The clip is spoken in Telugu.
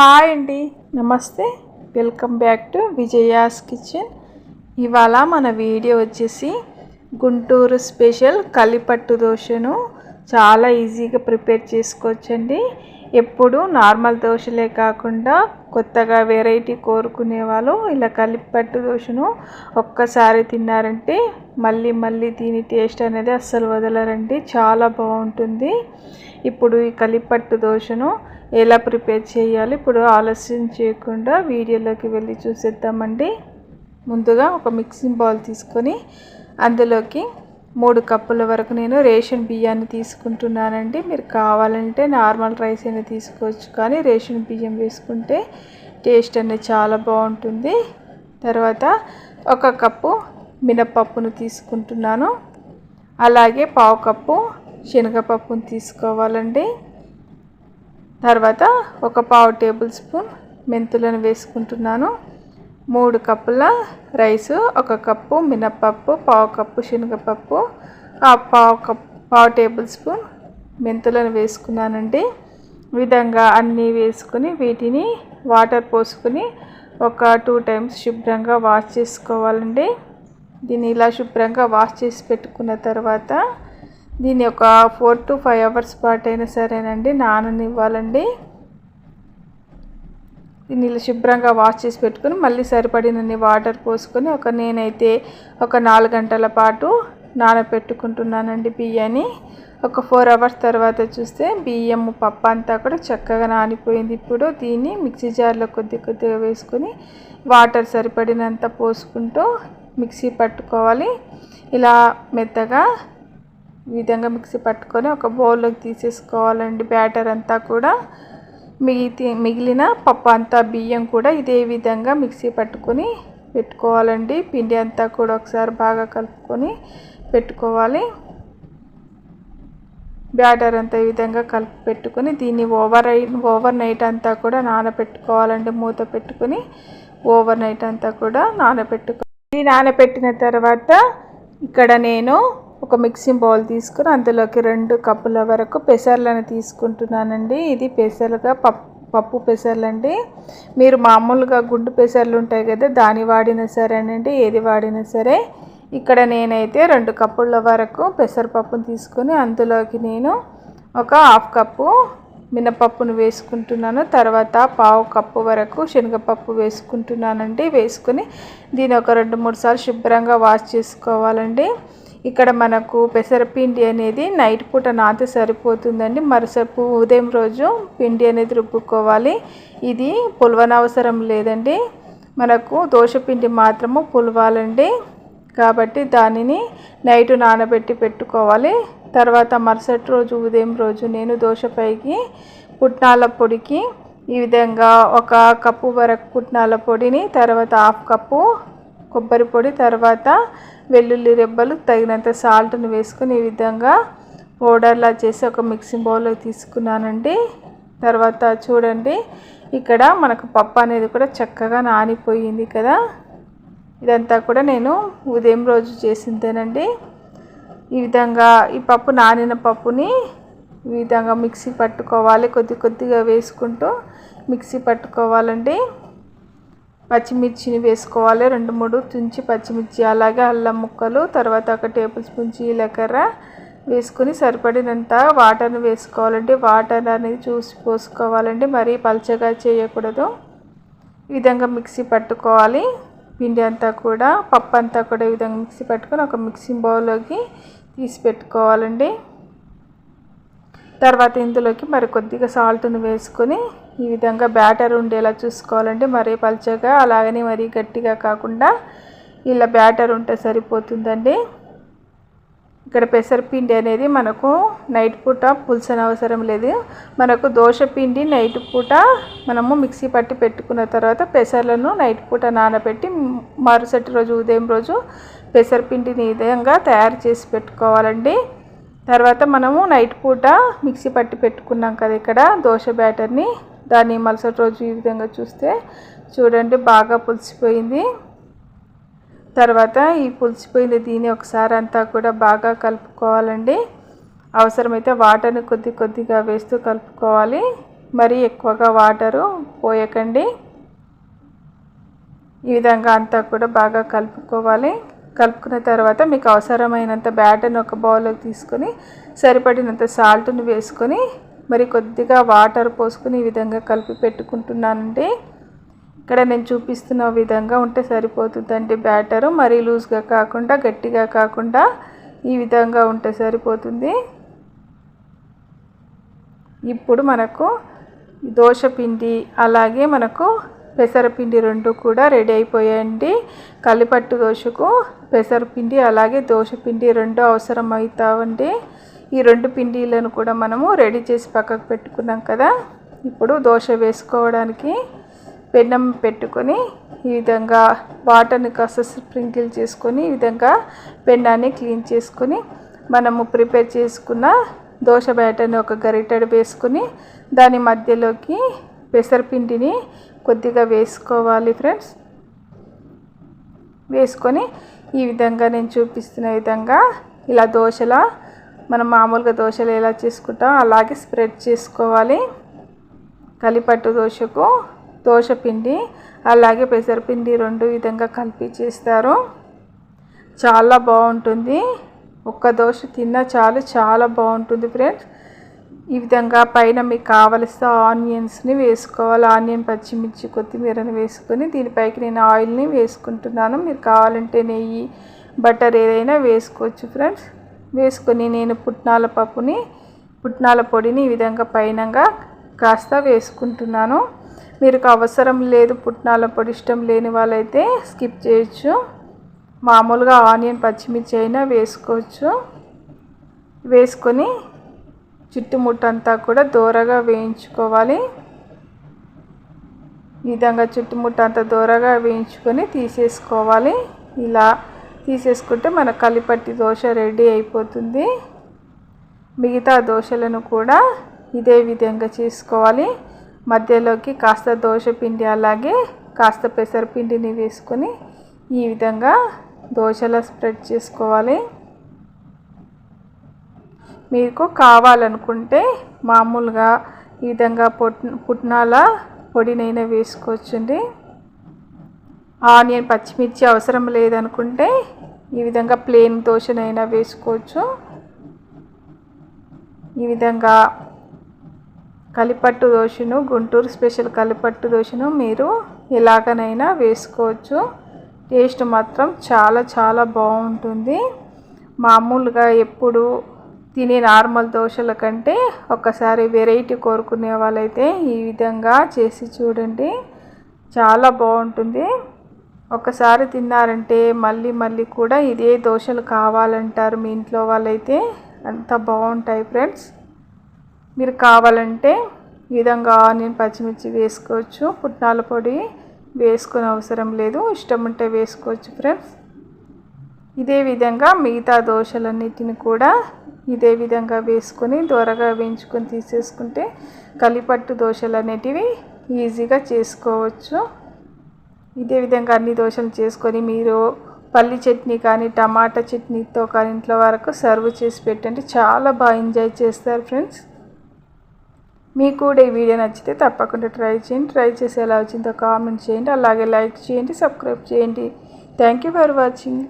హాయ్ అండి, నమస్తే. Welcome back to Vijaya's kitchen. ఇవాళ మన వీడియో వచ్చేసి గుంటూరు స్పెషల్ కలిపట్టు దోశను చాలా ఈజీగా ప్రిపేర్ చేసుకోవచ్చండి. ఎప్పుడు నార్మల్ దోశలే కాకుండా కొత్తగా వెరైటీ కోరుకునే వాళ్ళు ఇలా కలిపట్టు దోశను ఒక్కసారి తిన్నారంటే మళ్ళీ దీని టేస్ట్ అనేది అస్సలు వదలరండి. చాలా బాగుంటుంది. ఇప్పుడు ఈ కలిపట్టు దోశను ఎలా ప్రిపేర్ చేయాలి ఇప్పుడు ఆలస్యం చేయకుండా వీడియోలోకి వెళ్ళి చూసేద్దామండి. ముందుగా ఒక మిక్సింగ్ బౌల్ తీసుకొని అందులోకి 3 కప్పుల వరకు నేను రేషన్ బియ్యాన్ని తీసుకుంటున్నానండి. మీరు కావాలంటే నార్మల్ రైస్ అయినా తీసుకోవచ్చు, కానీ రేషన్ బియ్యం వేసుకుంటే టేస్ట్ అనేది చాలా బాగుంటుంది. తర్వాత 1 కప్పు మినపప్పును తీసుకుంటున్నాను. అలాగే 1/2 కప్పు శనగపప్పును తీసుకోవాలండి. తర్వాత 1/4 టేబుల్ స్పూన్ మెంతులను వేసుకుంటున్నాను. 3 కప్పుల రైసు, 1 కప్పు మినపప్పు, 1/4 కప్పు శనగపప్పు, 1/4 టేబుల్ స్పూన్ మెంతులను వేసుకున్నానండి. ఈ విధంగా అన్నీ వేసుకుని వీటిని వాటర్ పోసుకుని ఒక 2 టైమ్స్ శుభ్రంగా వాష్ చేసుకోవాలండి. దీన్ని ఇలా శుభ్రంగా వాష్ చేసి పెట్టుకున్న తర్వాత దీన్ని ఒక 4 to 5 అవర్స్ పాటు అయినా సరేనండి నాననివ్వాలండి. దీన్ని ఇలా శుభ్రంగా వాష్ చేసి పెట్టుకుని మళ్ళీ సరిపడినన్ని వాటర్ పోసుకొని నేనైతే ఒక 4 గంటల పాటు నానబెట్టుకుంటున్నానండి బియ్యాన్ని. ఒక 4 అవర్స్ తర్వాత చూస్తే బియ్యం పప్పు అంతా కూడా చక్కగా నానిపోయింది. ఇప్పుడు దీన్ని మిక్సీ జార్లో కొద్దిగా వేసుకొని వాటర్ సరిపడినంత పోసుకుంటూ మిక్సీ పట్టుకోవాలి. ఇలా మెత్తగా ఈ విధంగా మిక్సీ పట్టుకొని ఒక బౌల్లోకి తీసేసుకోవాలండి. బ్యాటర్ అంతా కూడా మిగిలిన పప్పు అంతా బియ్యం కూడా ఇదే విధంగా మిక్సీ పట్టుకొని పెట్టుకోవాలండి. పిండి అంతా కూడా ఒకసారి బాగా కలుపుకొని పెట్టుకోవాలి. బ్యాటర్ అంతా ఈ విధంగా కలిపి పెట్టుకొని దీన్ని ఓవర్ నైట్ అంతా కూడా నానబెట్టుకోవాలండి. మూత పెట్టుకొని ఓవర్ నైట్ అంతా కూడా నానబెట్టుకోవాలి. నానబెట్టిన తర్వాత ఇక్కడ నేను ఒక మిక్సింగ్ బౌల్ తీసుకుని అందులోకి 2 కప్పుల వరకు పెసర్లను తీసుకుంటున్నానండి. ఇది పెసలుగా పప్పు పెసర్లండి. మీరు మామూలుగా గుండు పెసర్లు ఉంటాయి కదా, దాని వాడినా సరేనండి, ఏది వాడినా సరే. ఇక్కడ నేనైతే 2 కప్పుల వరకు పెసరపప్పును తీసుకొని అందులోకి నేను ఒక 1/2 కప్పు మినపప్పును వేసుకుంటున్నాను. తర్వాత 1/4 కప్పు వరకు శనగపప్పు వేసుకుంటున్నానండి. వేసుకుని దీని ఒక 2-3 సార్లు శుభ్రంగా వాష్ చేసుకోవాలండి. ఇక్కడ మనకు పెసరపిండి అనేది నైట్ పూట నాతే సరిపోతుందండి. మరుసటి ఉదయం రోజు పిండి అనేది రుబ్బుకోవాలి. ఇది పులవనవసరం లేదండి, మనకు దోశపిండి మాత్రము పులవాలండి. కాబట్టి దానిని నైట్ నానబెట్టి పెట్టుకోవాలి. తర్వాత మరుసటి రోజు ఉదయం రోజు నేను దోశపైకి పుట్నాల పొడికి ఈ విధంగా 1 కప్పు వరకు పుట్నాల పొడిని, తర్వాత 1/2 కప్పు కొబ్బరి పొడి, తర్వాత వెల్లుల్లి రెబ్బలు, తగినంత సాల్ట్ని వేసుకొని ఈ విధంగా పౌడర్లా చేసి ఒక మిక్సింగ్ బౌల్లో తీసుకున్నానండి. తర్వాత చూడండి, ఇక్కడ మనకు పప్పు అనేది కూడా చక్కగా నానిపోయింది కదా. ఇదంతా కూడా నేను ఉదయం రోజు చేసిందేనండి. ఈ విధంగా ఈ పప్పు నానిన పప్పుని ఈ విధంగా మిక్సీ పట్టుకోవాలి. కొద్దిగా వేసుకుంటూ మిక్సీ పట్టుకోవాలండి. పచ్చిమిర్చిని వేసుకోవాలి, 2-3 తుంచి పచ్చిమిర్చి, అలాగే అల్లం ముక్కలు, తర్వాత 1 టేబుల్ స్పూన్ జీలకర్ర వేసుకుని సరిపడినంత వాటర్ని వేసుకోవాలండి. వాటర్ అనేది చూసి పోసుకోవాలండి, మరీ పల్చగా చేయకూడదు. ఈ విధంగా మిక్సీ పట్టుకోవాలి. పిండి అంతా కూడా పప్పు అంతా కూడా ఈ విధంగా మిక్సీ పట్టుకొని ఒక మిక్సింగ్ బౌల్లోకి తీసి పెట్టుకోవాలండి. తర్వాత ఇందులోకి మరి కొద్దిగా సాల్ట్ను వేసుకొని ఈ విధంగా బ్యాటర్ ఉండేలా చూసుకోవాలండి. మరీ పల్చగా అలాగని మరీ గట్టిగా కాకుండా ఇలా బ్యాటర్ ఉంటే సరిపోతుందండి. ఇక్కడ పెసరపిండి అనేది మనకు నైట్ పూట పులుసన అవసరం లేదు. మనకు దోశ పిండి నైట్ పూట మనము మిక్సీ పట్టి పెట్టుకున్న తర్వాత పెసర్లను నైట్ పూట నానబెట్టి మరుసటి రోజు ఉదయం రోజు పెసరపిండిని ఈ విధంగా తయారు చేసి పెట్టుకోవాలండి. తర్వాత మనము నైట్ పూట మిక్సీ పట్టి పెట్టుకున్నాం కదా ఇక్కడ దోశ బ్యాటర్ని, దాన్ని మరుసటి రోజు ఈ విధంగా చూస్తే చూడండి బాగా పులిసిపోయింది. తర్వాత ఈ పులిసిపోయింది దీన్ని ఒకసారి అంతా కూడా బాగా కలుపుకోవాలండి. అవసరమైతే వాటర్ని కొద్దిగా వేస్తూ కలుపుకోవాలి. మరీ ఎక్కువగా వాటరు పోయకండి. ఈ విధంగా అంతా కూడా బాగా కలుపుకోవాలి. కలుపుకున్న తర్వాత మీకు అవసరమైనంత బ్యాటర్ని ఒక బౌల్లోకి తీసుకొని సరిపడినంత సాల్ట్ని వేసుకొని మరి కొద్దిగా వాటర్ పోసుకొని ఈ విధంగా కలిపి పెట్టుకుంటున్నానండి. ఇక్కడ నేను చూపిస్తున్న విధంగా ఉంటే సరిపోతుందండి. బ్యాటరు మరీ లూజ్గా కాకుండా గట్టిగా కాకుండా ఈ విధంగా ఉంటే సరిపోతుంది. ఇప్పుడు మనకు దోశ పిండి అలాగే మనకు పెసరపిండి రెండు కూడా రెడీ అయిపోయాయండి. కలిపట్టు దోశకు పెసరపిండి అలాగే దోశ పిండి రెండు అవసరం అవుతావండి. ఈ రెండు పిండిలను కూడా మనము రెడీ చేసి పక్కకు పెట్టుకున్నాం కదా. ఇప్పుడు దోశ వేసుకోవడానికి పెన్నం పెట్టుకొని ఈ విధంగా వాటర్ని కాస్త స్ప్రింకిల్ చేసుకొని ఈ విధంగా పెన్నాన్ని క్లీన్ చేసుకొని మనము ప్రిపేర్ చేసుకున్న దోశ బ్యాటర్ని ఒక గరిటెడు వేసుకొని దాని మధ్యలోకి పెసరపిండిని కొద్దిగా వేసుకోవాలి ఫ్రెండ్స్. వేసుకొని ఈ విధంగా నేను చూపిస్తున్న విధంగా ఇలా దోశలా మనం మామూలుగా దోశలు ఎలా చేసుకుంటాం అలాగే స్ప్రెడ్ చేసుకోవాలి. కలిపట్టు దోశకు దోశ పిండి అలాగే పెసరపిండి రెండు విధంగా కలిపి చేస్తారు. చాలా బాగుంటుంది. ఒక్క దోశ తిన్నా చాలు, చాలా బాగుంటుంది ఫ్రెండ్స్. ఈ విధంగా పైన మీకు కావలసిన ఆనియన్స్ని వేసుకోవాలి. ఆనియన్, పచ్చిమిర్చి, కొత్తిమీరని వేసుకొని దీనిపైకి నేను ఆయిల్ని వేసుకుంటున్నాను. మీరు కావాలంటే నెయ్యి, బటర్ ఏదైనా వేసుకోవచ్చు ఫ్రెండ్స్. వేసుకొని నేను పుట్నాల పొడిని ఈ విధంగా పైనంగా కాస్త వేసుకుంటున్నాను. మీరు అవసరం లేదు, పుట్నాల పొడి ఇష్టం లేని వాళ్ళైతే స్కిప్ చేయొచ్చు. మామూలుగా ఆనియన్, పచ్చిమిర్చి అయినా వేసుకోవచ్చు. వేసుకొని చుట్టుముట్టంతా కూడా దోరగా వేయించుకోవాలి. ఈ విధంగా చుట్టుముట్టంతా దోరగా వేయించుకొని తీసేసుకోవాలి. ఇలా తీసేసుకుంటే మన కలిపట్టి దోశ రెడీ అయిపోతుంది. మిగతా దోశలను కూడా ఇదే విధంగా చేసుకోవాలి. మధ్యలోకి కాస్త దోశ పిండి అలాగే కాస్త పెసరపిండిని వేసుకొని ఈ విధంగా దోశలా స్ప్రెడ్ చేసుకోవాలి. మీకు కావాలనుకుంటే మామూలుగా ఈ విధంగా పుట్నాల పొడినైనా వేసుకోవచ్చండి. ఆనియన్, పచ్చిమిర్చి అవసరం లేదనుకుంటే ఈ విధంగా ప్లెయిన్ దోశనైనా వేసుకోవచ్చు. ఈ విధంగా కలిపట్టు దోశను, గుంటూరు స్పెషల్ కలిపట్టు దోశను మీరు ఎలాగనైనా వేసుకోవచ్చు. టేస్ట్ మాత్రం చాలా చాలా బాగుంటుంది. మామూలుగా ఎప్పుడు తినే నార్మల్ దోశల కంటే ఒకసారి వెరైటీ కోరుకునే వాళ్ళైతే ఈ విధంగా చేసి చూడండి, చాలా బాగుంటుంది. ఒకసారి తిన్నారంటే మళ్ళీ మళ్ళీ కూడా ఇదే దోశలు కావాలంటారు మీ ఇంట్లో వాళ్ళైతే. అంత బాగుంటాయి ఫ్రెండ్స్. మీరు కావాలంటే ఈ విధంగా ఆనియన్, పచ్చిమిర్చి వేసుకోవచ్చు. పుట్నాల పొడి వేసుకునే అవసరం లేదు, ఇష్టం ఉంటే వేసుకోవచ్చు ఫ్రెండ్స్. ఇదే విధంగా మిగతా దోశలన్నిటిని కూడా ఇదే విధంగా వేసుకొని దోరగా వేయించుకొని తీసేసుకుంటే కలిపట్టు దోశలు అనేటివి ఈజీగా చేసుకోవచ్చు. ఇదే విధంగా అన్ని దోశలు చేసుకొని మీరు పల్లి చట్నీ కానీ టమాటా చట్నీతో కానీ ఇంట్లో వరకు సర్వ్ చేసి పెట్టండి, చాలా బాగా ఎంజాయ్ చేస్తారు ఫ్రెండ్స్. మీకు కూడా ఈ వీడియో నచ్చితే తప్పకుండా ట్రై చేయండి. ట్రై చేసి ఎలా వచ్చిందో కామెంట్ చేయండి, అలాగే లైక్ చేయండి, సబ్స్క్రైబ్ చేయండి. Thank you for watching.